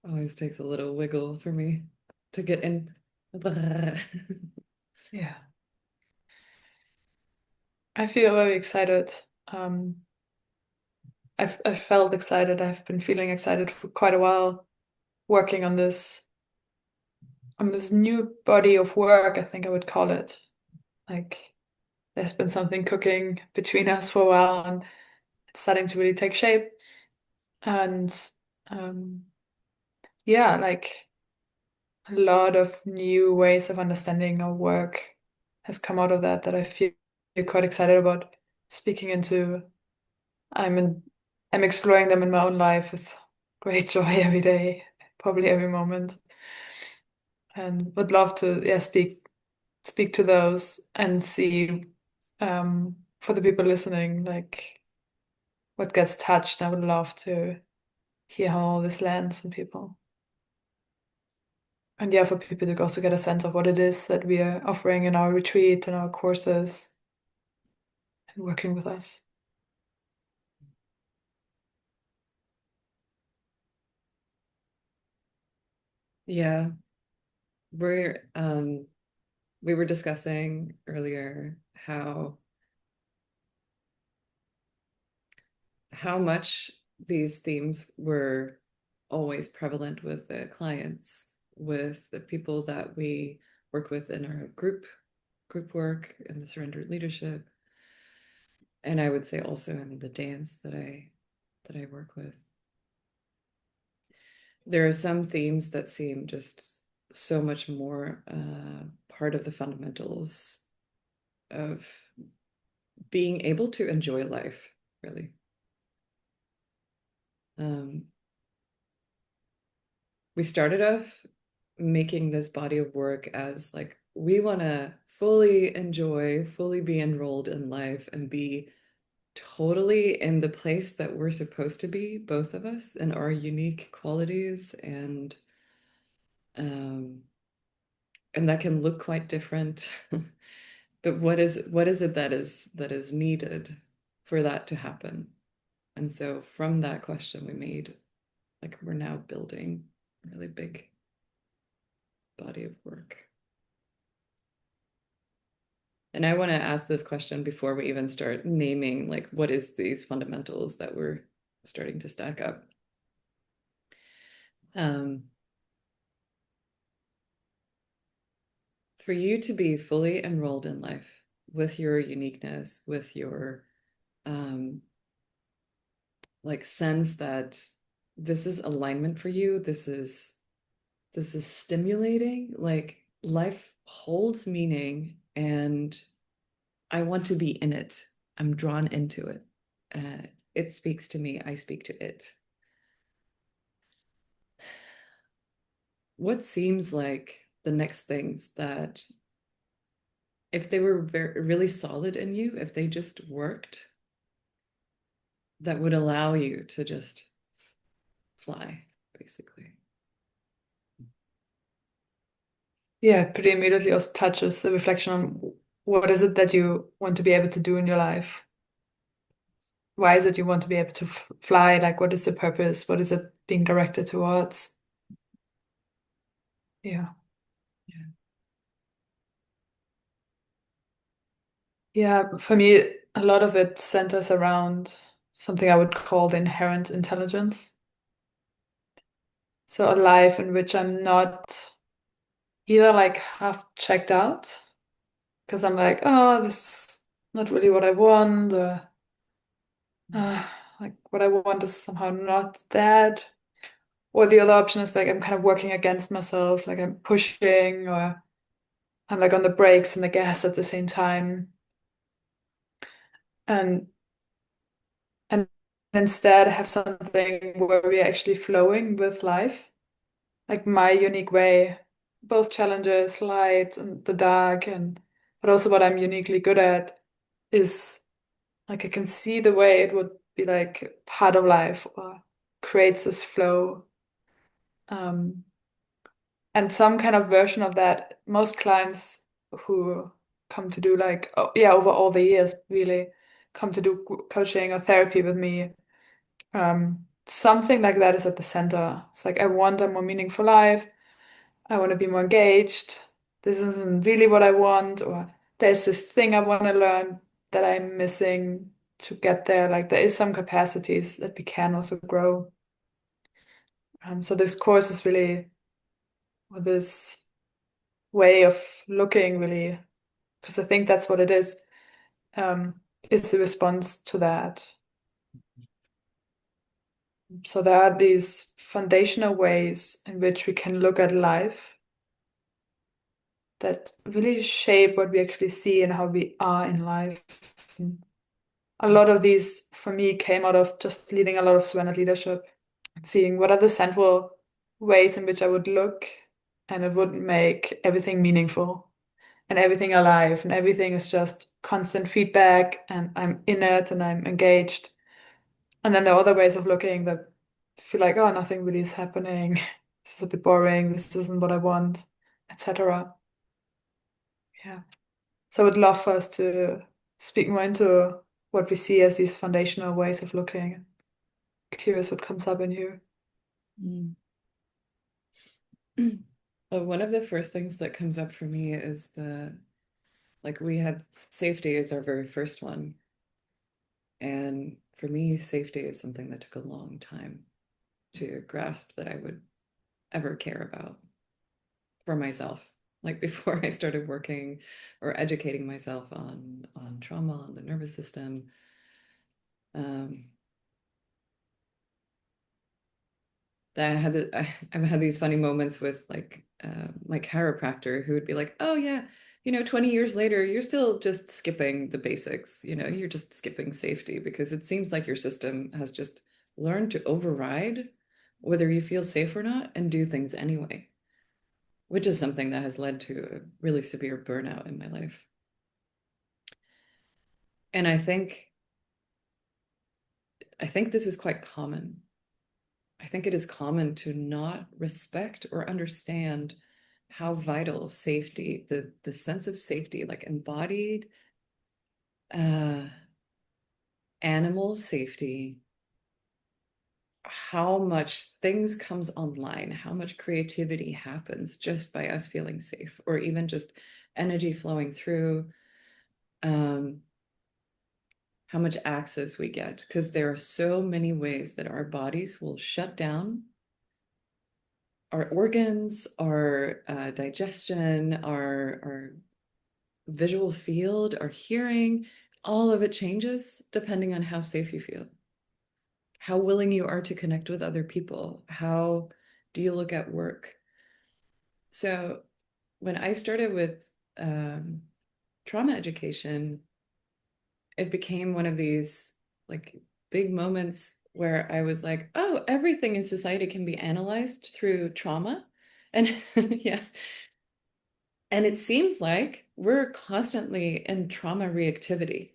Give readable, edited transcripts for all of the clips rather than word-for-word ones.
Always takes a little wiggle for me to get in. Yeah, I feel very excited. Um, I've felt excited. I've been feeling excited for quite a while, working on this new body of work, I think I would call it. Like there's been something cooking between us for a while and it's starting to really take shape. And um, yeah, like a lot of new ways of understanding our work has come out of that I feel quite excited about speaking into. I'm in, I'm exploring them in my own life with great joy every day, probably every moment, and would love to speak to those and see for the people listening like what gets touched. I would love to hear how all this lands in people. And yeah, for people to also get a sense of what it is that we are offering in our retreat and our courses and working with us. Yeah, we're we were discussing earlier how much these themes were always prevalent with the clients, with the people that we work with in our group work and the surrendered leadership, and I would say also in the dance that I work with. There are some themes that seem just so much more part of the fundamentals of being able to enjoy life, really. Um, we started off making this body of work as like, we want to fully enjoy, fully be enrolled in life and be totally in the place that we're supposed to be, both of us, and our unique qualities um, and that can look quite different. But what is it that is needed for that to happen? And so from that question we made, like, we're now building a really big body of work. And I want to ask this question before we even start naming, like, what is these fundamentals that we're starting to stack up. Um, for you to be fully enrolled in life with your uniqueness, with your um, like sense that this is alignment for you, this is stimulating, like life holds meaning and I want to be in it. I'm drawn into it. It speaks to me, I speak to it. What seems like the next things that, if they were really solid in you, if they just worked, that would allow you to just fly, basically? Yeah, it pretty immediately also touches the reflection on what is it that you want to be able to do in your life? Why is it you want to be able to fly? Like, what is the purpose? What is it being directed towards? Yeah. Yeah. Yeah, for me, a lot of it centers around something I would call the inherent intelligence. So a life in which I'm not either like half checked out because I'm like, oh, this is not really what I want, or uh, like what I want is somehow not that. Or the other option is like I'm kind of working against myself, like I'm pushing or I'm like on the brakes and the gas at the same time. And and instead have something where we're actually flowing with life, like my unique way, both challenges, light and the dark, and but also what I'm uniquely good at is like I can see the way it would be like part of life or creates this flow. Um, and some kind of version of that. Most clients who come to do like, oh, yeah, over all the years really come to do coaching or therapy with me. something like that is at the center. It's like I want a more meaningful life. I want to be more engaged. This isn't really what I want, or there's this thing I want to learn that I'm missing to get there. Like there is some capacities that we can also grow. So this course is really or this way of looking really, because I think that's what it is the response to that. So there are these foundational ways in which we can look at life that really shape what we actually see and how we are in life. And a lot of these, for me, came out of just leading a lot of Savannah leadership, seeing what are the central ways in which I would look, and it would make everything meaningful and everything alive, and everything is just constant feedback, and I'm in it and I'm engaged. And then there are other ways of looking that feel like, oh, nothing really is happening. This is a bit boring. This isn't what I want, etc. Yeah. So I would love for us to speak more into what we see as these foundational ways of looking. Curious what comes up in you. Mm. One of the first things that comes up for me is like we had safety as our very first one. And for me, safety is something that took a long time to grasp that I would ever care about for myself. Like before I started working or educating myself on trauma, on the nervous system, um, I've had these funny moments with like my chiropractor who would be like, "Oh yeah, 20 years later, you're still just skipping the basics. You're just skipping safety because it seems like your system has just learned to override whether you feel safe or not and do things anyway." Which is something that has led to a really severe burnout in my life. And I think this is quite common. I think it is common to not respect or understand how vital safety, the sense of safety, like embodied uh, animal safety, how much things comes online, how much creativity happens just by us feeling safe, or even just energy flowing through. Um, how much access we get, because there are so many ways that our bodies will shut down, our organs, our digestion, our visual field, our hearing, all of it changes depending on how safe you feel, how willing you are to connect with other people, how do you look at work. So when I started with trauma education, it became one of these like big moments where I was like, oh, everything in society can be analyzed through trauma. And yeah. And it seems like we're constantly in trauma reactivity.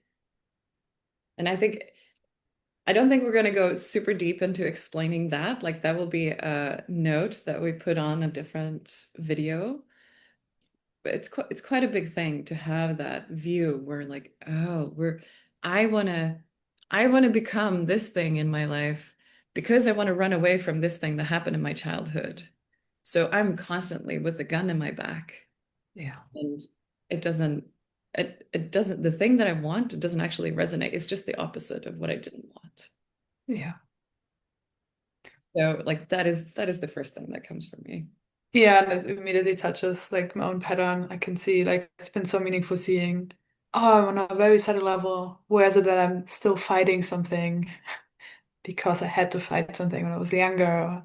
And I don't think we're going to go super deep into explaining that. Like, that will be a note that we put on a different video. But it's quite a big thing to have that view where like, oh, I want to I want to become this thing in my life because I want to run away from this thing that happened in my childhood. So I'm constantly with a gun in my back, Yeah. and it doesn't it doesn't the thing that I want, it doesn't actually resonate. It's just the opposite of what I didn't want. Yeah. So like that is the first thing that comes for me. Yeah, and it immediately touches like my own pattern. I can see like it's been so meaningful seeing, oh, I'm on a very subtle level. Where is it that I'm still fighting something because I had to fight something when I was younger?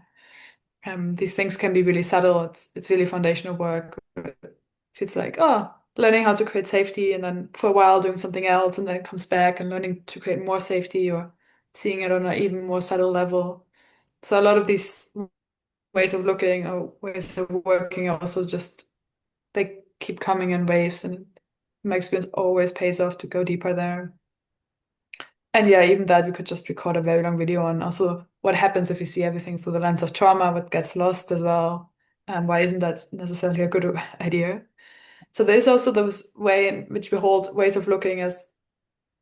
These things can be really subtle. It's really foundational work. If it's like, oh, learning how to create safety and then for a while doing something else and then it comes back and learning to create more safety or seeing it on an even more subtle level. So a lot of these ways of looking or ways of working also just they keep coming in waves, and my experience always pays off to go deeper there. And yeah, even that we could just record a very long video on also what happens if you see everything through the lens of trauma, what gets lost as well, and why isn't that necessarily a good idea? So there's also this way in which we hold ways of looking as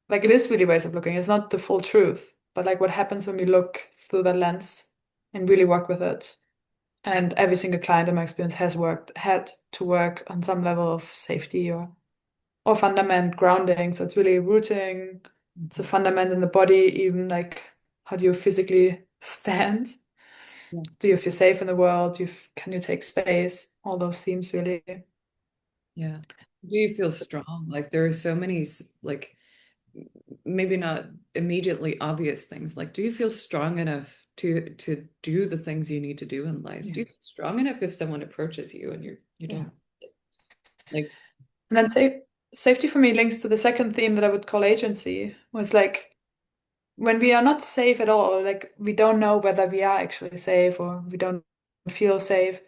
like it is really ways of looking. It's not the full truth, but like what happens when we look through that lens and really work with it. And every single client in my experience had to work on some level of safety or fundament grounding. So it's really rooting. It's a Mhm. fundament in the body, even like how do you physically stand? Yeah. Do you feel safe in the world? Can you take space? All those themes really. Yeah. Do you feel strong? Like there are so many like maybe not immediately obvious things. Like do you feel strong enough to do the things you need to do in life? Yeah. Do you feel strong enough if someone approaches you and you Yeah. don't like And then safety for me links to the second theme that I would call agency, was like when we are not safe at all, like we don't know whether we are actually safe or we don't feel safe,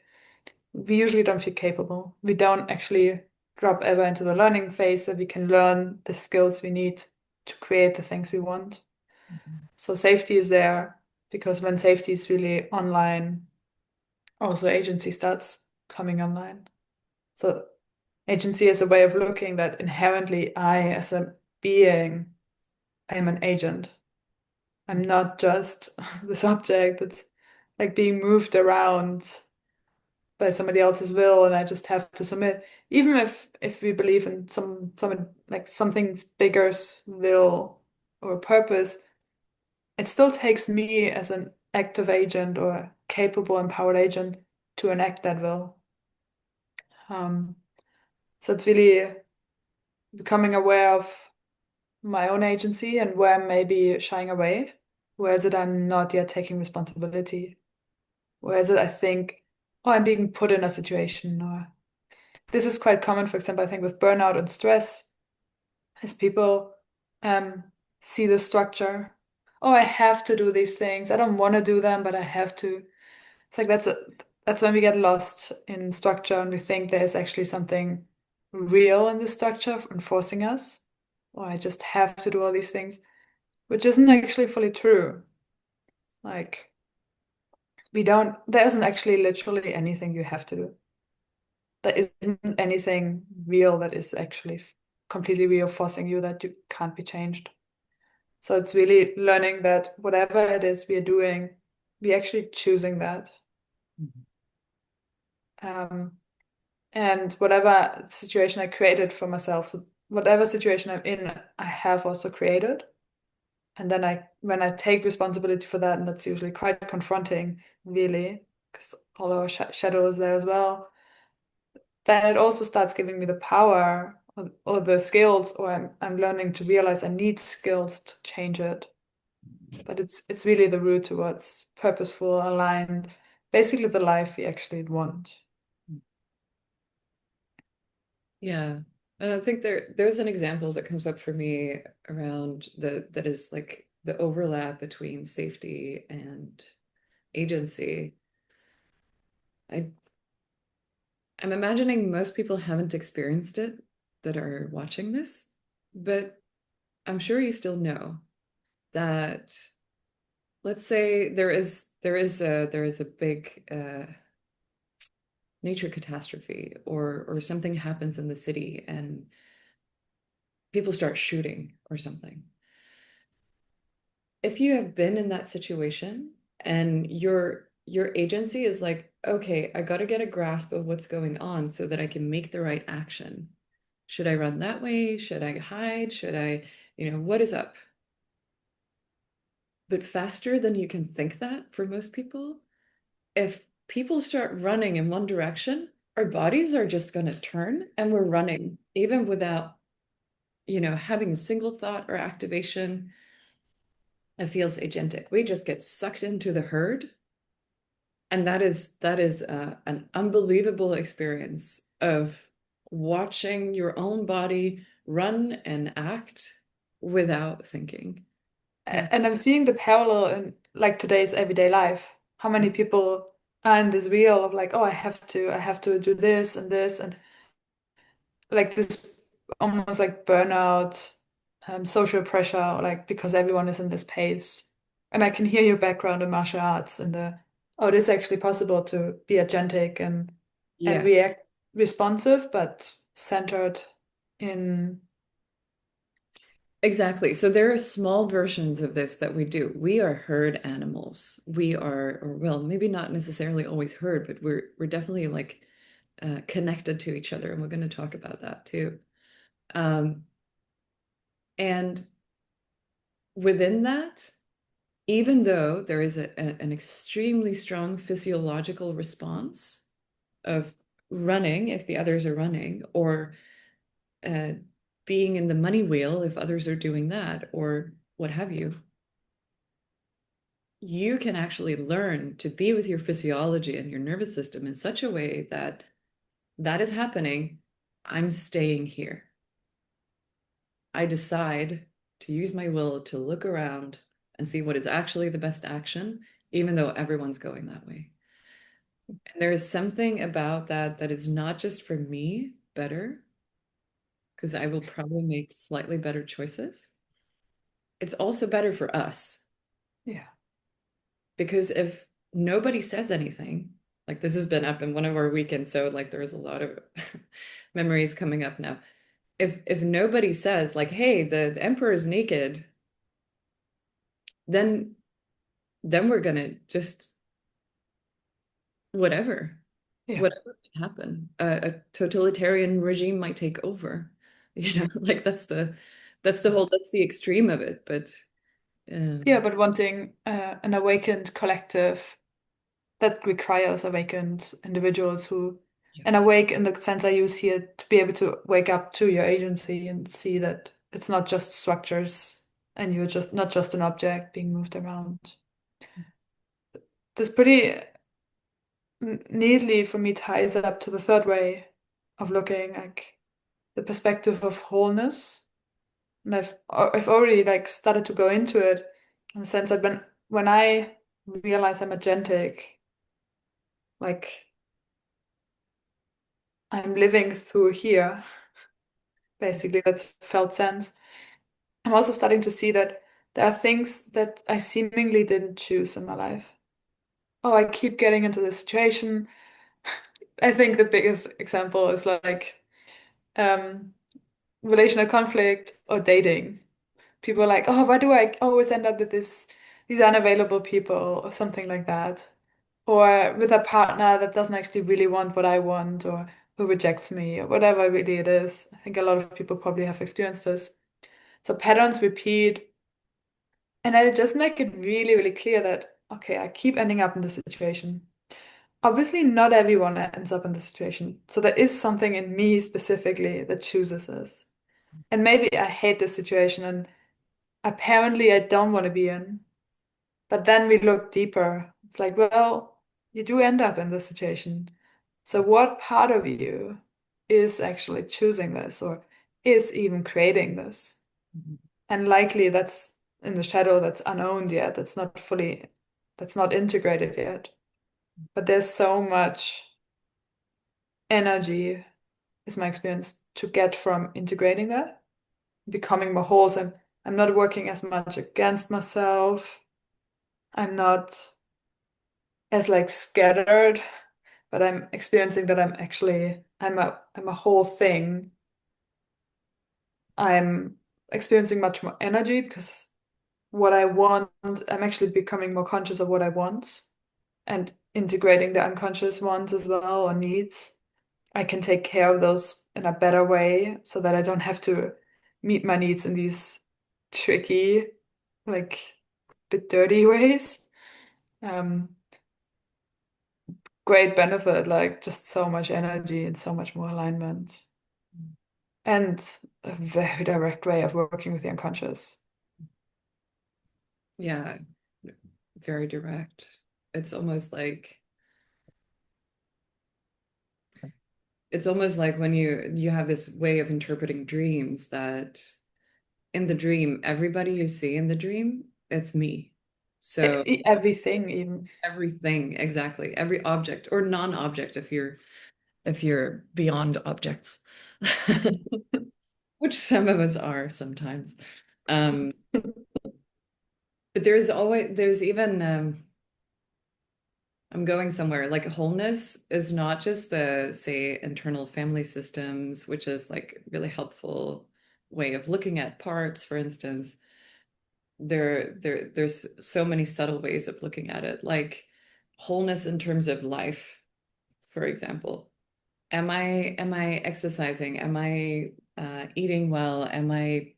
we usually don't feel capable. We don't actually drop ever into the learning phase where we can learn the skills we need to create the things we want. So safety is there because when safety is really online, also agency starts coming online. So agency is a way of looking that inherently I, as a being, I am an agent. I'm not just the subject that's like being moved around by somebody else's will and I just have to submit. Even if we believe in some like something's bigger's will or purpose, it still takes me as an active agent or capable empowered agent to enact that will. Um, so it's really becoming aware of my own agency and where I'm maybe shying away. Where is it I'm not yet taking responsibility? Where is it I think, oh, I'm being put in a situation? Or this is quite common, for example, I think with burnout and stress, as people um, see the structure. Oh, I have to do these things. I don't want to do them, but I have to. It's like that's when we get lost in structure and we think there's actually something real in the structure enforcing us. Or I just have to do all these things, which isn't actually fully true. Like there isn't actually literally anything you have to do. There isn't anything real that is actually completely real forcing you that you can't be changed. So it's really learning that whatever it is we are doing, we actually choosing that. Um, and whatever situation I created for myself, so whatever situation I'm in, I have also created. And then when I take responsibility for that, and that's usually quite confronting, really, because all our shadow is there as well, then it also starts giving me the power or the skills, or I'm learning to realize I need skills to change it. But it's really the route towards purposeful, aligned, basically the life we actually want. yeah. And I think there's an example that comes up for me around that is like the overlap between safety and agency. I I'm imagining most people haven't experienced it that are watching this, but I'm sure you still know that let's say there is a big nature catastrophe or something happens in the city and people start shooting or something. If you have been in that situation and your agency is like, okay, I got to get a grasp of what's going on so that I can make the right action. Should I run that way? Should I hide? Should I, what is up? But faster than you can think that for most people, if people start running in one direction, our bodies are just going to turn and we're running, even without, having a single thought or activation. It feels agentic. We just get sucked into the herd. And that is an unbelievable experience of watching your own body run and act without thinking. And And I'm seeing the parallel in like today's everyday life. How many people are in this wheel of like, oh, I have to do this, and like this almost like burnout, social pressure, like because everyone is in this pace. And I can hear your background in martial arts and oh, it is actually possible to be agentic and yeah, react responsive, but centered in Exactly. So there are small versions of this that we do. We are herd animals. We are, or well, maybe not necessarily always herd, but we're definitely like connected to each other, and we're going to talk about that too. Um, and within that, even though there is an extremely strong physiological response of running if the others are running, or uh, being in the money wheel if others are doing that, or what have you, you can actually learn to be with your physiology and your nervous system in such a way that that is happening. I'm staying here. I decide to use my will to look around and see what is actually the best action, even though everyone's going that way. And there is something about that that is not just for me better, because I will probably make slightly better choices. It's also better for us, Yeah. because if nobody says anything, like this has been up in one of our weekends, so like there's a lot of memories coming up now. If nobody says like, "Hey, the emperor is naked," then we're gonna just whatever, Yeah. whatever might happen. A totalitarian regime might take over. Like that's the extreme of it. But Yeah, um, but wanting an awakened collective that requires awakened individuals who, and yes. awake in the sense I use here, to be able to wake up to your agency and see that it's not just structures and you're just not just an object being moved around. This pretty neatly for me ties up to the third way of looking, like the perspective of wholeness. And I've already like started to go into it in the sense that when I realize I'm agentic, like I'm living through here, basically that's felt sense. I'm also starting to see that there are things that I seemingly didn't choose in my life. Oh, I keep getting into this situation. I think the biggest example is like um relational conflict or dating. People are like, oh, why do I always end up with these unavailable people or something like that? Or with a partner that doesn't actually really want what I want or who rejects me or whatever really it is. I think a lot of people probably have experienced this. So patterns repeat, and I just make it really, really clear that, okay, I keep ending up in this situation. Obviously, not everyone ends up in this situation. So there is something in me specifically that chooses this. And maybe I hate this situation and apparently I don't want to be in. But then we look deeper. It's like, well, you do end up in this situation. So what part of you is actually choosing this or is even creating this? Mhm. And likely that's in the shadow, that's unowned yet, that's not integrated yet. But there's so much energy, is my experience, to get from integrating that, becoming more whole. So I'm not working as much against myself. I'm not as like scattered, but I'm experiencing that I'm a whole thing. I'm experiencing much more energy because what I want, I'm actually becoming more conscious of what I want and integrating the unconscious ones as well or needs. I can take care of those in a better way so that I don't have to meet my needs in these tricky, like bit dirty ways. Um, Great benefit, like just so much energy and so much more alignment. And a very direct way of working with the unconscious. Yeah, very direct. It's almost like when you have this way of interpreting dreams that in the dream, everybody you see in the dream, it's me. So Everything, even. everything, exactly, every object or non-object if you're beyond objects, which some of us are sometimes. Um, but there's even I'm going somewhere. Like wholeness is not just the, say, internal family systems, which is like really helpful way of looking at parts, for instance, there's so many subtle ways of looking at it, like wholeness in terms of life, for example. Am I exercising? Am I eating well? Am I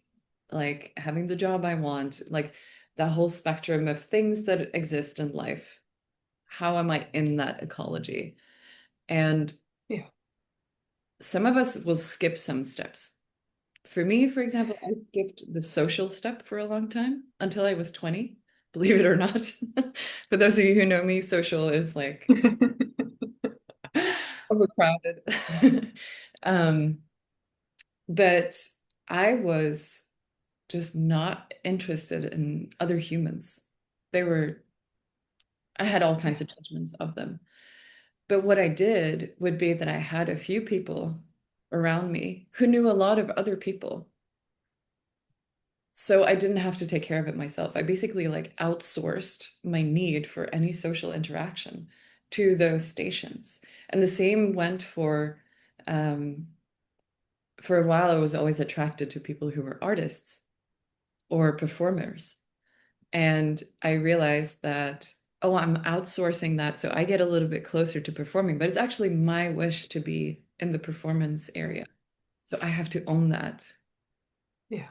like having the job I want? Like the whole spectrum of things that exist in life. How am I in that ecology? And Yeah. some of us will skip some steps. For me, for example, I skipped the social step for a long time until I was 20, believe it or not. For those of you who know me, social is like overcrowded. um, but I was just not interested in other humans. They were, I had all Yeah. kinds of judgments of them. But what I did would be that I had a few people around me who knew a lot of other people. So I didn't have to take care of it myself. I basically like outsourced my need for any social interaction to those stations. And the same went um, for a while, I was always attracted to people who were artists or performers. And I realized that, oh, I'm outsourcing that. So I get a little bit closer to performing, but it's actually my wish to be in the performance area. So I have to own that. Yeah.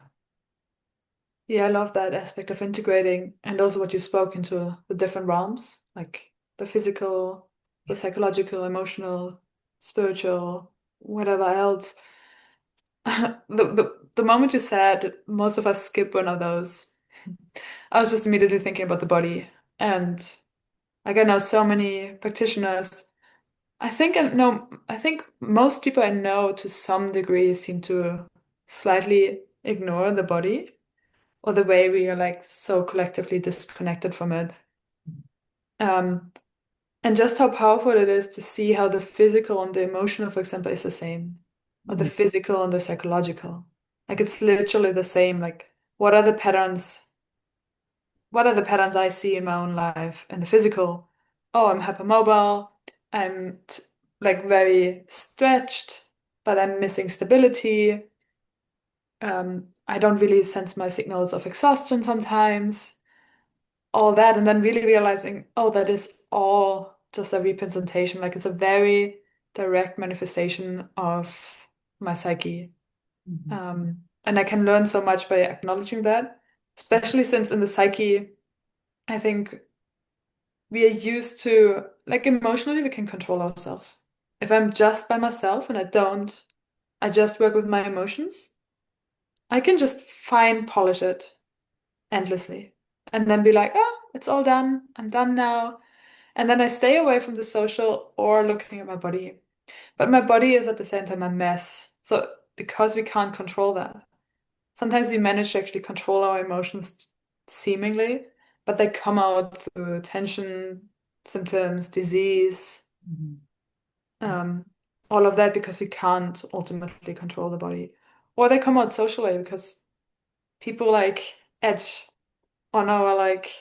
Yeah, I love that aspect of integrating and also what you spoke into the different realms, like the physical, the psychological, emotional, spiritual, whatever else. The moment you said most of us skip one of those, I was just immediately thinking about the body. And like I know so many practitioners. I think most people I know to some degree seem to slightly ignore the body or the way we are like so collectively disconnected from it. Um, and just how powerful it is to see how the physical and the emotional, for example, is the same, or the Mhm. physical and the psychological. Like it's literally the same. Like what are the patterns? What are the patterns I see in my own life and the physical? Oh, I'm hypermobile. I'm like very stretched, but I'm missing stability. I don't really sense my signals of exhaustion sometimes. All that, and then really realizing, oh, that is all just a representation. Like it's a very direct manifestation of my psyche. Mhm. And I can learn so much by acknowledging that, especially since in the psyche, I think we are used to, like emotionally, we can control ourselves. If I'm just by myself and I just work with my emotions, I can just fine polish it endlessly and then be like, oh, it's all done. I'm done now. And then I stay away from the social or looking at my body. But my body is at the same time a mess. So because we can't control that, sometimes we manage to actually control our emotions seemingly, but they come out through tension, symptoms, disease, Mhm. um, all of that because we can't ultimately control the body. Or they come out socially because people like edge on our like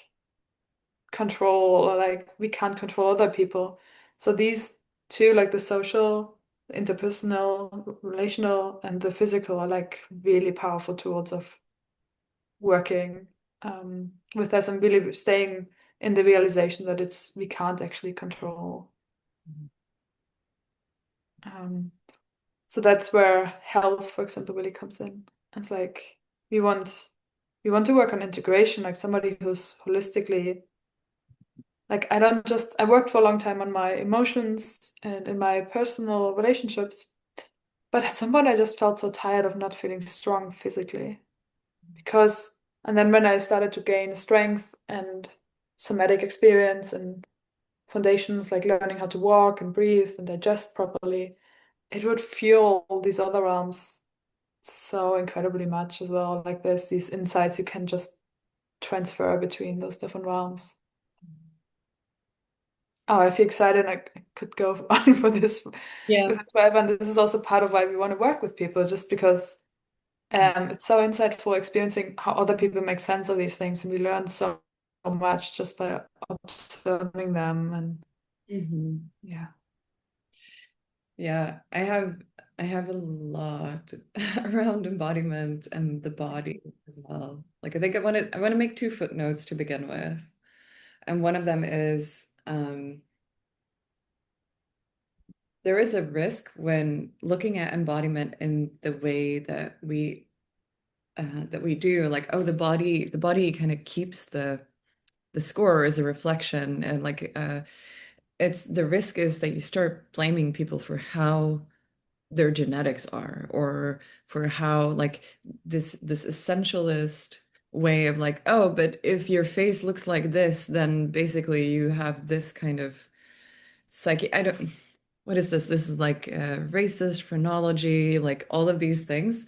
control or like we can't control other people. So these two, like the social, interpersonal, relational, and the physical are like really powerful tools of working with us and really staying in the realization that it's we can't actually control. Um, so that's where health, for example, really comes in. It's like we want we want to work on integration, like somebody who's holistically like I worked for a long time on my emotions and in my personal relationships, but at some point I just felt so tired of not feeling strong physically. Because and then when I started to gain strength and somatic experience and foundations like learning how to walk and breathe and digest properly, it would fuel all these other realms so incredibly much as well. Like there's these insights you can just transfer between those different realms. Oh, I feel excited. I could go on for this Yeah. with it forever. And this is also part of why we want to work with people, just because it's so insightful experiencing how other people make sense of these things. And we learn so much just by observing them. And Mhm. yeah. Yeah, I have. I have a lot around embodiment and the body as well. Like I think I want to make two footnotes to begin with. And one of them is there is a risk when looking at embodiment in the way that we do, like, oh, the body kind of keeps the score as a reflection, and like it's the risk is that you start blaming people for how their genetics are, or for how like this essentialist way of like, oh, but if your face looks like this, then basically you have this kind of psyche. I don't, what is this? This is like racist phrenology, like all of these things.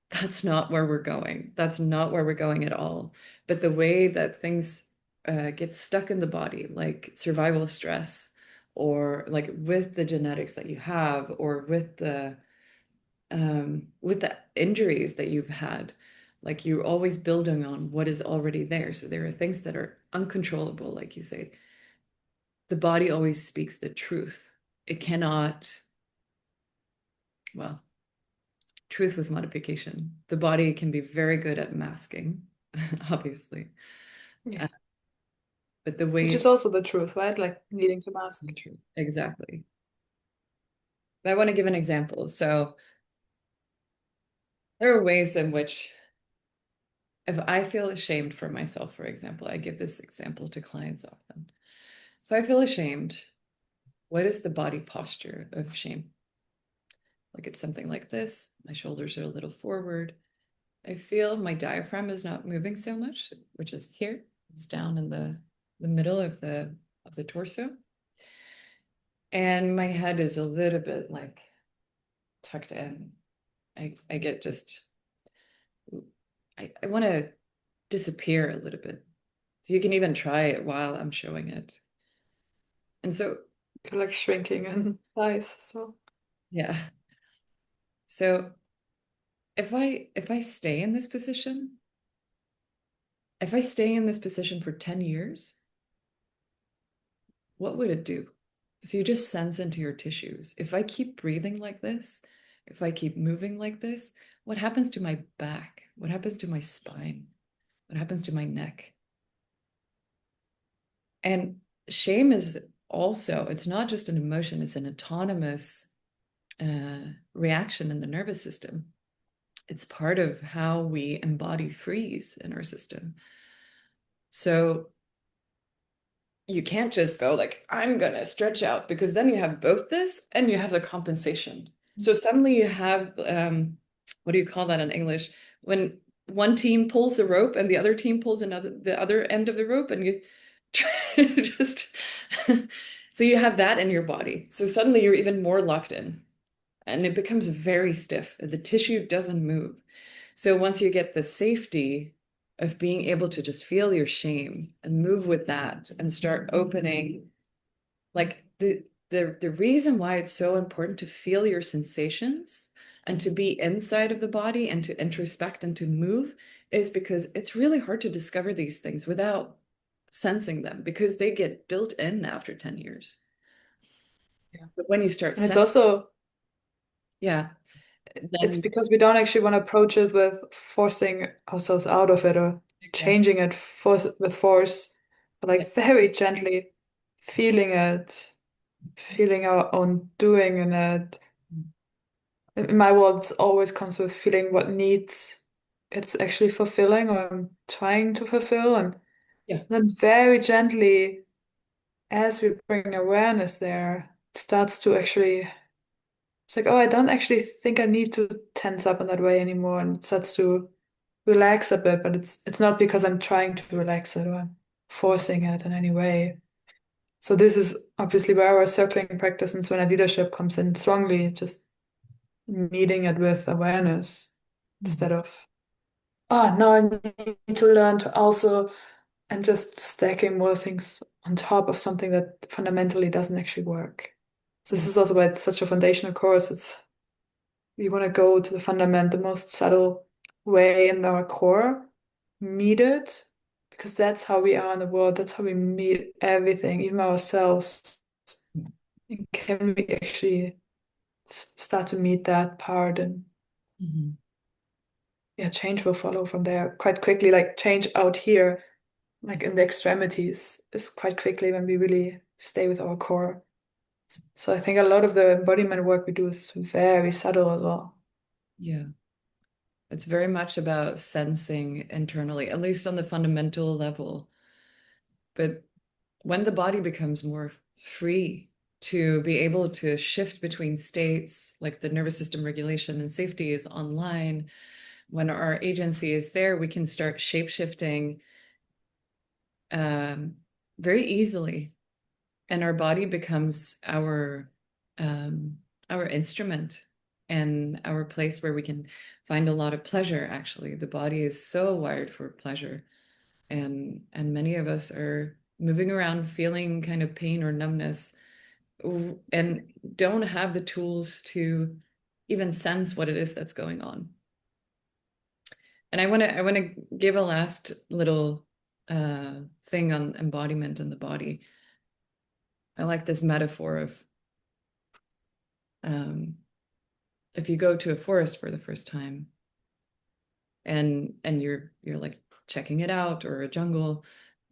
That's not where we're going. That's not where we're going at all. But the way that things get stuck in the body, like survival stress, or like with the genetics that you have, or with the injuries that you've had, like you're always building on what is already there. So there are things that are uncontrollable, like you say. The body always speaks the truth. It cannot, well, truth with modification. The body can be very good at masking, obviously. Yeah. Uh, but the Which way is also the truth, right? Like needing to it's mask. the truth. Exactly. But I want to give an example. So there are ways in which if I feel ashamed for myself, for example, I give this example to clients often. If I feel ashamed, what is the body posture of shame? Like it's something like this. My shoulders are a little forward. I feel my diaphragm is not moving so much, which is here. It's down in the middle of the torso. And my head is a little bit like tucked in. I get just I want to disappear a little bit. So you can even try it while I'm showing it. And so You're like shrinking in size. So yeah. So if I stay in this position, if I stay in this position for 10 years, what would it do? If you just sense into your tissues, if I keep breathing like this, if I keep moving like this, what happens to my back? What happens to my spine? What happens to my neck? And shame is also, it's not just an emotion, it's an autonomous reaction in the nervous system. It's part of how we embody freeze in our system. So you can't just go like, I'm gonna stretch out, because then you have both this and you have the compensation. So suddenly you have what do you call that in English? When one team pulls the rope and the other team pulls the other end of the rope, and you just so you have that in your body. So suddenly you're even more locked in, and it becomes very stiff. The tissue doesn't move. So once you get the safety of being able to just feel your shame and move with that and start opening, like the reason why it's so important to feel your sensations and to be inside of the body and to introspect and to move is because it's really hard to discover these things without sensing them, because they get built in after 10 years. yeah. But when you start And it's sensing, also yeah, it's then because we don't actually want to approach it with forcing ourselves out of it or exactly. changing it with force, but like very gently feeling it, feeling our own doing in it. In my world, it always comes with feeling what needs it's actually fulfilling or I'm trying to fulfill. And Yeah. then very gently, as we bring awareness there, it starts to actually, it's like, oh, I don't actually think I need to tense up in that way anymore. And it starts to relax a bit, but it's not because I'm trying to relax it or I'm forcing it in any way. So this is obviously where our circling practice and Swana leadership comes in strongly, just meeting it with awareness instead of, oh, now I need to learn to also, and just stacking more things on top of something that fundamentally doesn't actually work. So this Yeah. is also why it's such a foundational course. It's we want to go to the fundament, the most subtle way in our core, meet it, because that's how we are in the world. That's how we meet everything, even ourselves. And can we actually start to meet that part, and Hmm. yeah, change will follow from there quite quickly. Like change out here, like in the extremities, is quite quickly when we really stay with our core. So I think a lot of the embodiment work we do is very subtle as well. Yeah. It's very much about sensing internally, at least on the fundamental level. But when the body becomes more free to be able to shift between states, like the nervous system regulation and safety is online, when our agency is there, we can start shape shifting um, very easily, and our body becomes um, our instrument and our place where we can find a lot of pleasure. Actually, the body is so wired for pleasure, and many of us are moving around feeling kind of pain or numbness and don't have the tools to even sense what it is that's going on. And I want to give a last little thing on embodiment in the body. I like this metaphor of um, if you go to a forest for the first time and you're like checking it out, or a jungle,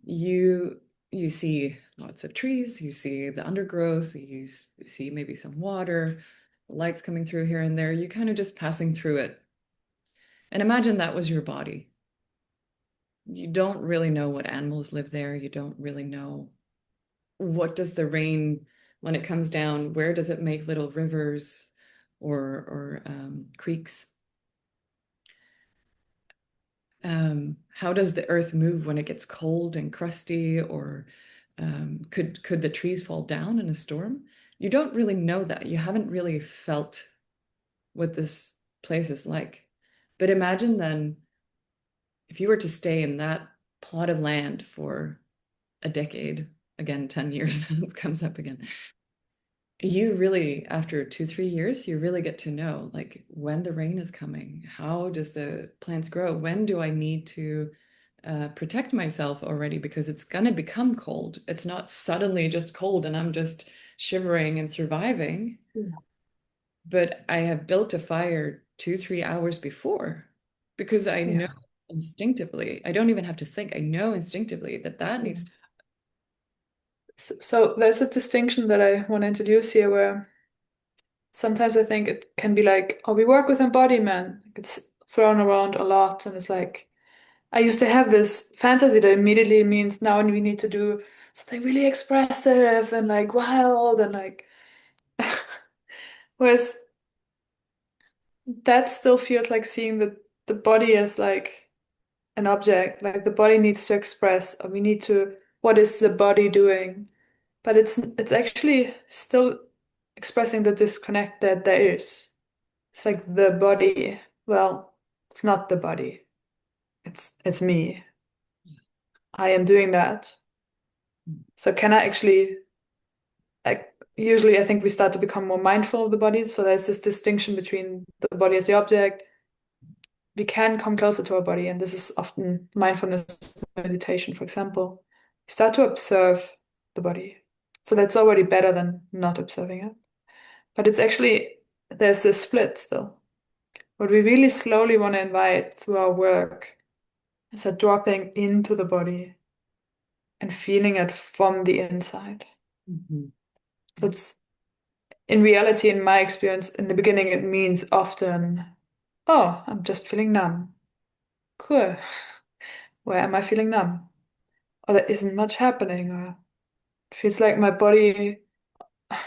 you you see lots of trees, you see the undergrowth, you see maybe some water, lights coming through here and there, you kind of just passing through it. And imagine that was your body. You don't really know what animals live there, you don't really know what does the rain, when it comes down, where does it make little rivers or creeks. How does the earth move when it gets cold and crusty, or could the trees fall down in a storm? You don't really know that. You haven't really felt what this place is like. But imagine then if you were to stay in that plot of land for a decade, again, 10 years, it comes up again. You really, after 2, 3 years, you really get to know like when the rain is coming, how does the plants grow, when do I need to protect myself already because it's gonna become cold. It's not suddenly just cold and I'm just shivering and surviving, Yeah. but I have built a fire 2, 3 hours before because I know Yeah. instinctively. I don't even have to think. I know instinctively that that Yeah. needs to. So there's a distinction that I want to introduce here where sometimes I think it can be like, oh, we work with embodiment. It's thrown around a lot. And it's like, I used to have this fantasy that immediately means now we need to do something really expressive and like wild and like, whereas that still feels like seeing the body as like an object. Like the body needs to express, or we need to, what is the body doing? But it's actually still expressing the disconnect that there is. It's like the body. Well, it's not the body. It's me. I am doing that. So can I actually like usually I think we start to become more mindful of the body. So there's this distinction between the body as the object. We can come closer to our body, and this is often mindfulness meditation, for example. We start to observe the body. So that's already better than not observing it. But it's actually there's this split still. What we really slowly want to invite through our work is a dropping into the body and feeling it from the inside. Mhm. So it's in reality, in my experience, in the beginning, it means often, oh, I'm just feeling numb. Cool. Where am I feeling numb? Or there isn't much happening, or it feels like my body.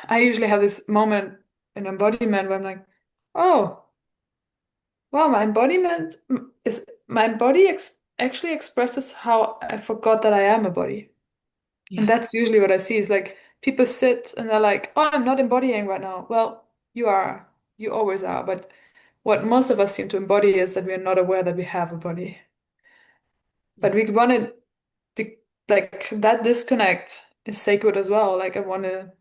I usually have this moment in embodiment where I'm like, oh, wow, my embodiment is my body actually expresses how I forgot that I am a body. And Yeah. that's usually what I see is like people sit and they're like, oh, I'm not embodying right now. Well, you are. You always are. But what most of us seem to embody is that we are not aware that we have a body. But Yeah. we want to be like that disconnect is sacred as well. Like I want to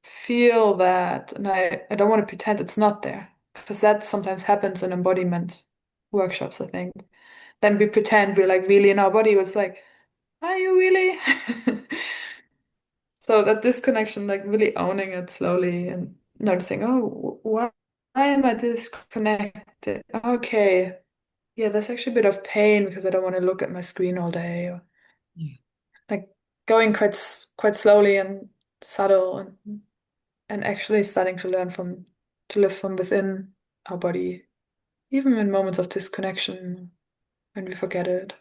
feel that and I don't want to pretend it's not there. Because that sometimes happens in embodiment workshops, I think. Then we pretend we're like really in our body. It's like, are you really? So that disconnection, like really owning it slowly and noticing, oh, why am I disconnected? Okay. Yeah, there's actually a bit of pain because I don't want to look at my screen all day. Or, Yeah. like going quite slowly and subtle and actually starting to learn from to live from within our body, even in moments of disconnection when we forget it.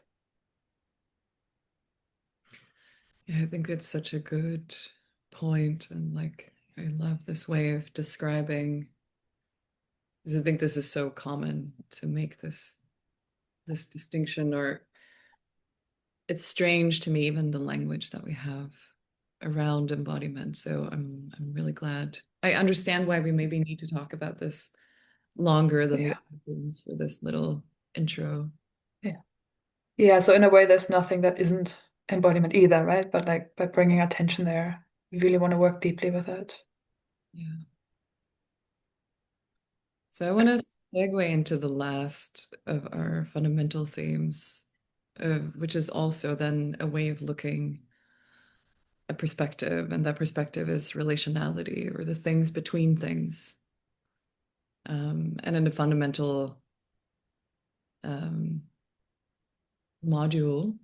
Yeah, I think it's such a good point, and like I love this way of describing, because I think this is so common to make this distinction, or it's strange to me even the language that we have around embodiment. So I'm really glad. I understand why we maybe need to talk about this longer than the Yeah. other things for this little intro. Yeah. Yeah, so in a way there's nothing that isn't embodiment either, right? But like by bringing attention there, we really want to work deeply with it. Yeah. So I want to segue into the last of our fundamental themes, which is also then a way of looking a perspective, and that perspective is relationality or the things between things. And in the fundamental um, module,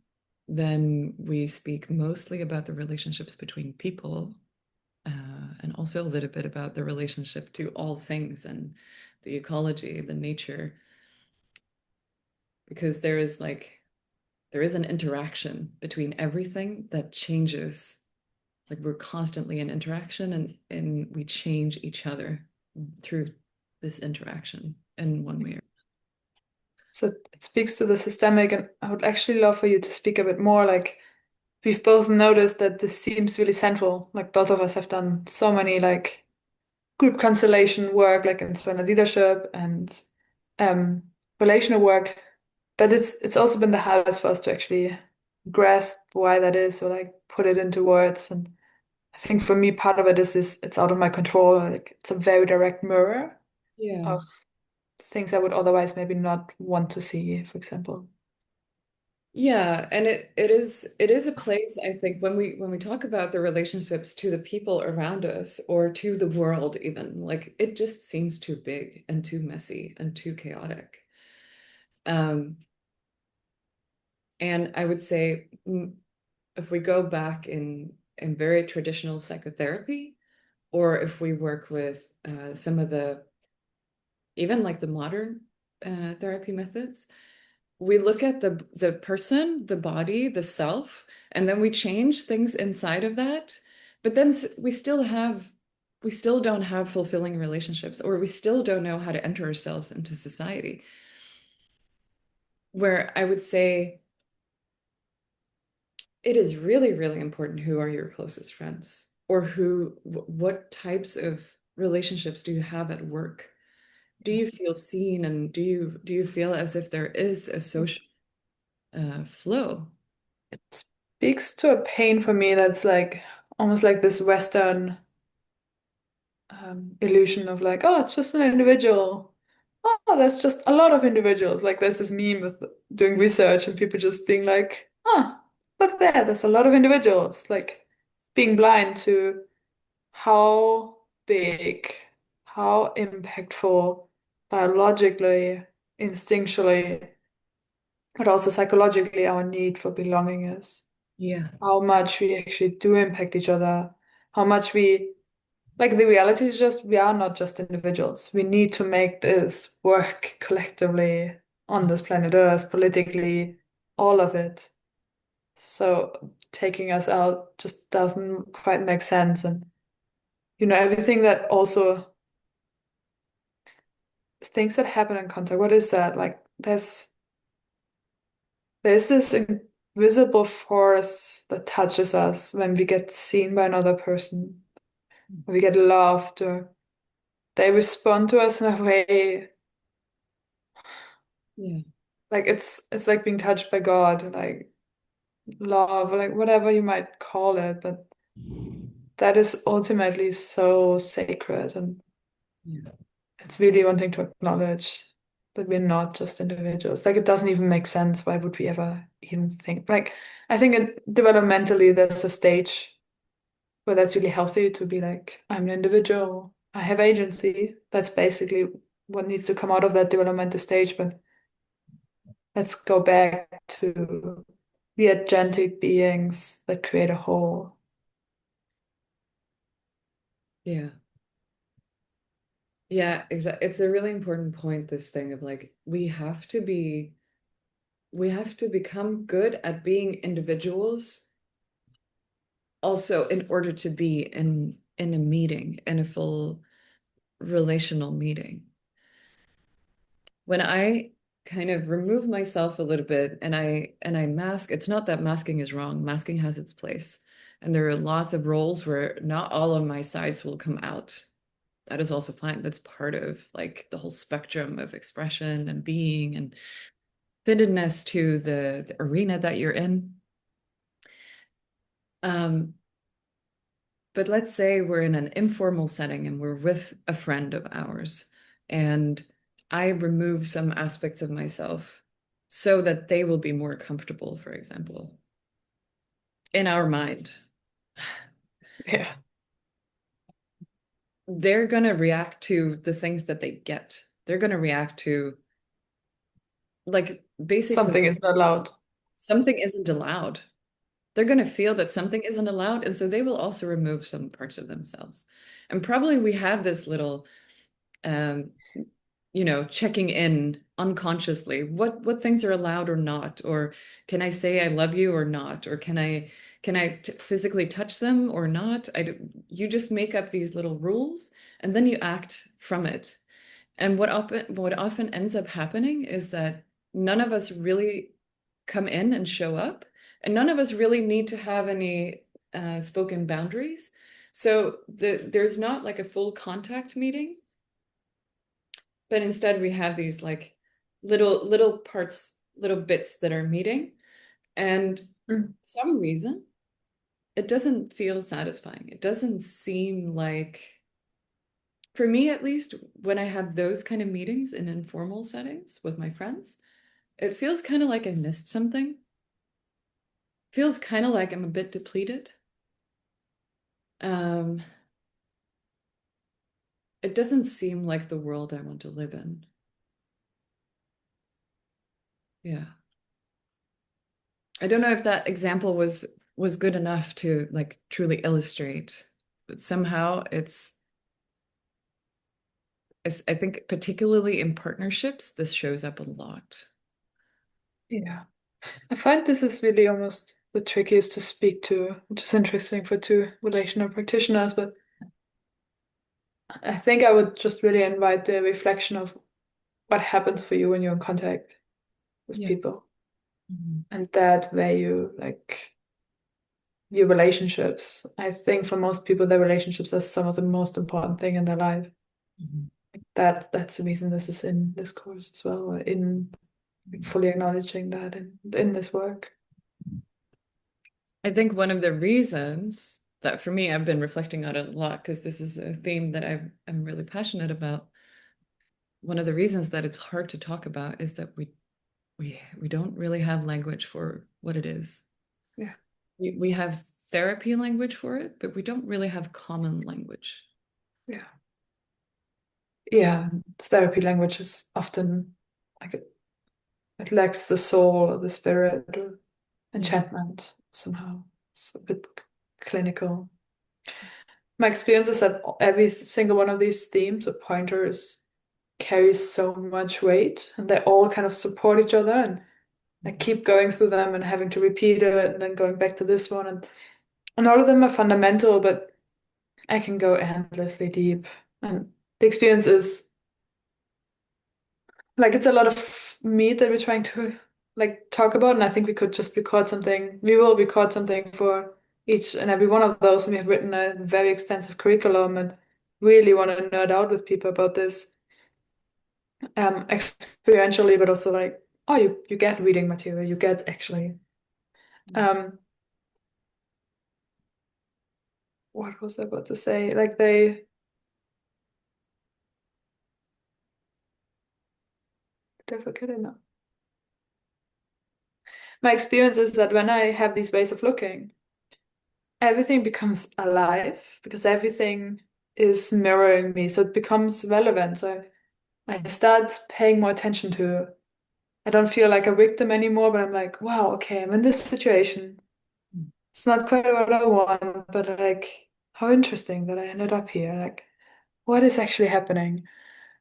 then we speak mostly about the relationships between people, and also a little bit about the relationship to all things and the ecology, the nature, because there is an interaction between everything that changes. Like we're constantly in interaction, and we change each other through this interaction in one way. So it speaks to the systemic, and I would actually love for you to speak a bit more. Like we've both noticed that this seems really central. Like both of us have done so many like group constellation work, like in Swana leadership and um, relational work. But it's also been the hardest for us to actually grasp why that is, or like put it into words. And I think for me, part of it is this: it's out of my control. Like it's a very direct mirror Yeah. of things I would otherwise maybe not want to see, for example. Yeah, and it is a place, I think, when we talk about the relationships to the people around us or to the world even, like it just seems too big and too messy and too chaotic. Um, and I would say if we go back in very traditional psychotherapy, or if we work with some of the even like the modern therapy methods, we look at the person, the body, the self, and then we change things inside of that. But then we still don't have fulfilling relationships, or we still don't know how to enter ourselves into society. Where I would say it is really, really important who are your closest friends, or what types of relationships do you have at work? Do you feel seen, and do you feel as if there is a social flow? It speaks to a pain for me that's like almost like this Western illusion of like, oh, it's just an individual. Oh, there's just a lot of individuals. Like there's this meme with doing research and people just being like, oh, look there, there's a lot of individuals. Like being blind to how big, how impactful biologically, instinctually, but also psychologically our need for belonging is. Yeah. How much we actually do impact each other, how much we like the reality is just we are not just individuals. We need to make this work collectively on this planet Earth, politically, all of it. So taking us out just doesn't quite make sense. And everything that also things that happen in contact, what is that? Like there's this invisible force that touches us when we get seen by another person, when we get loved, or they respond to us in a way Yeah. like it's like being touched by God, like love, like whatever you might call it, but that is ultimately so sacred, and Yeah. it's really wanting to acknowledge that we're not just individuals. Like it doesn't even make sense. Why would we ever even think? Like I think developmentally there's a stage where that's really healthy to be like, I'm an individual. I have agency. That's basically what needs to come out of that developmental stage. But let's go back to the agentic beings that create a whole. Yeah. Yeah, exactly. It's a really important point, this thing of like we have to become good at being individuals also in order to be in a meeting, in a full relational meeting. When I kind of remove myself a little bit and I mask, it's not that masking is wrong. Masking has its place. And there are lots of roles where not all of my sides will come out. That is also fine. That's part of like the whole spectrum of expression and being and fittedness to the arena that you're in. Um, but let's say we're in an informal setting and we're with a friend of ours, and I remove some aspects of myself so that they will be more comfortable, for example, in our mind. Yeah. They're going to react to the things that they get. They're going to react to, like, basically, Something is not allowed. something isn't allowed. They're going to feel that something isn't allowed. And so they will also remove some parts of themselves. And probably we have this little um, checking in unconsciously. What things are allowed or not, or can I say I love you or not, or can I physically touch them or not? You just make up these little rules and then you act from it. And what often ends up happening is that none of us really come in and show up, and none of us really need to have any spoken boundaries. So there's not like a full contact meeting, but instead we have these like little parts, little bits that are meeting, and for Mm. some reason it doesn't feel satisfying. It doesn't seem like, for me at least, when I have those kind of meetings in informal settings with my friends, it feels kind of like I missed something. Feels kind of like I'm a bit depleted. Um, it doesn't seem like the world I want to live in. Yeah. I don't know if that example was good enough to like truly illustrate, but somehow I think particularly in partnerships, this shows up a lot. Yeah. I find this is really almost the trickiest to speak to, which is interesting for two relational practitioners. But I think I would just really invite the reflection of what happens for you when you're in contact with Yeah. people Mhm. and that value, like your relationships. I think for most people, their relationships are some of the most important thing in their life. Mhm. That's the reason this is in this course as well, in like, fully acknowledging that in this work. I think one of the reasons that for me, I've been reflecting on it a lot because this is a theme that I'm really passionate about. One of the reasons that it's hard to talk about is that we don't really have language for what it is. Yeah. We have therapy language for it, but we don't really have common language. Yeah. Yeah. Therapy language is often like it lacks the soul or the spirit or Yeah. enchantment somehow. It's a bit clinical. My experience is that every single one of these themes or pointers carries so much weight and they all kind of support each other and I keep going through them and having to repeat it and then going back to this one and all of them are fundamental, but I can go endlessly deep. And the experience is like it's a lot of meat that we're trying to like talk about, and I think we could just record something. We will record something for each and every one of those, and we have written a very extensive curriculum and really want to nerd out with people about this experientially, but also like, oh, you get reading material, you get actually um what was I about to say? Like they did I forget it now? My experience is that when I have these ways of looking, everything becomes alive because everything. is mirroring me. So it becomes relevant. So I start paying more attention to. I don't feel like a victim anymore, but I'm like, wow, okay, I'm in this situation. It's not quite what I want, but like, how interesting that I ended up here. Like, what is actually happening?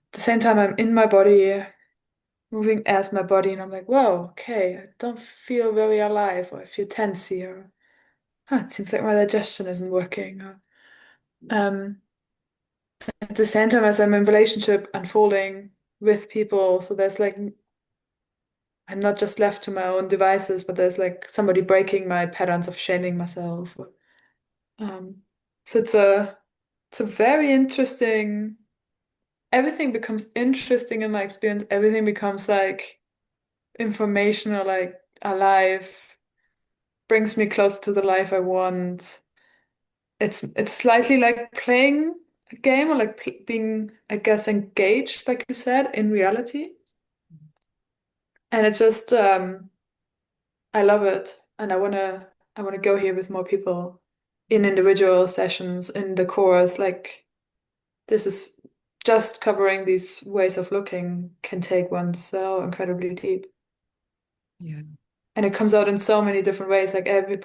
At the same time, I'm in my body, moving as my body, and I'm like, wow, okay, I don't feel very alive, or I feel tense here. Huh, it seems like my digestion isn't working. Um, at the same time as I'm in relationship unfolding with people, so there's like I'm not just left to my own devices, but there's like somebody breaking my patterns of shaming myself. Um, so it's a very interesting. Everything becomes interesting in my experience. Everything becomes like informational, like alive, brings me closer to the life I want. It's slightly like playing a game or like being, I guess, engaged, like you said, in reality. And it's just I love it, and I wanna go here with more people in individual sessions in the course. Like this is just covering these ways of looking can take one so incredibly deep, Yeah. and it comes out in so many different ways. Like every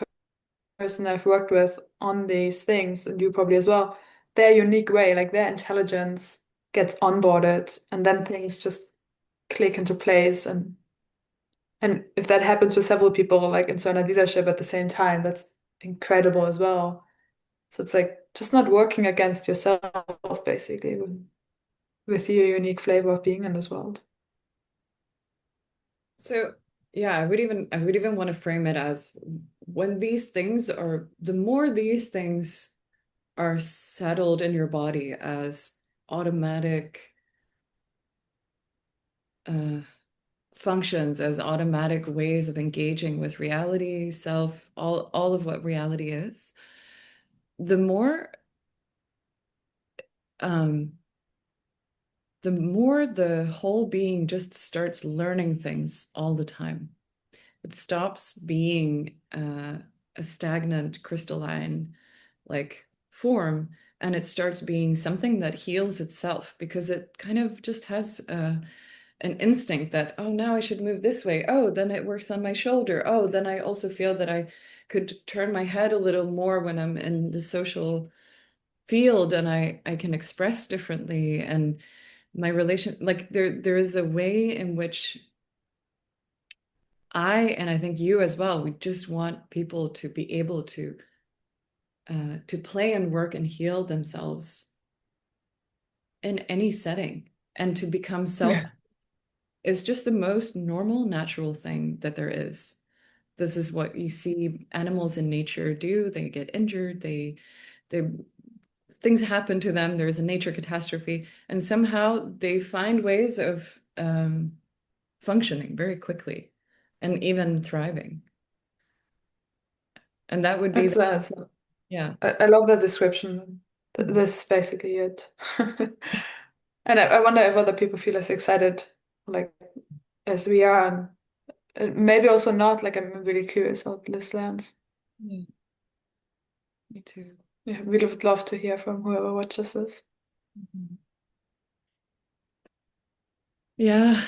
person I've worked with on these things, and you probably as well, their unique way, like their intelligence gets onboarded, and then things just click into place. And if that happens with several people, like in certain leadership at the same time, that's incredible as well. So it's like just not working against yourself, basically, with your unique flavor of being in this world. So yeah, I would even want to frame it as when these things are the more these things are settled in your body as automatic uh functions, as automatic ways of engaging with reality, self, all of what reality is, the more um the more the whole being just starts learning things all the time. It stops being a stagnant crystalline like form, and it starts being something that heals itself because it kind of just has an instinct that, oh, now I should move this way. Oh, then it works on my shoulder. Oh, then I also feel that I could turn my head a little more when I'm in the social field, and I can express differently. And my relation, like there is a way in which and I think you as well, we just want people to be able to play and work and heal themselves in any setting, and to become self Yeah. is just the most normal, natural thing that there is. This is what you see animals in nature do. They get injured, they things happen to them, there's a nature catastrophe, and somehow they find ways of functioning very quickly and even thriving. And that would be, That's yeah. I love that description. This is basically it. And I wonder if other people feel as excited, like as we are, and maybe also not. Like I'm really curious how this lands. Yeah, me too. Yeah, really would love to hear from whoever watches this. Mhm. Yeah.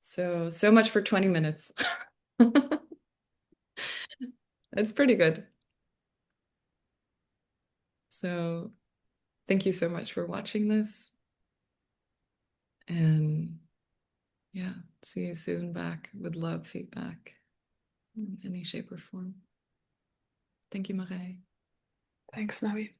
So much for 20 minutes. It's pretty good. So thank you so much for watching this. And yeah, see you soon back with love feedback in any shape or form. Thank you, Mareike. Thanks, Navi.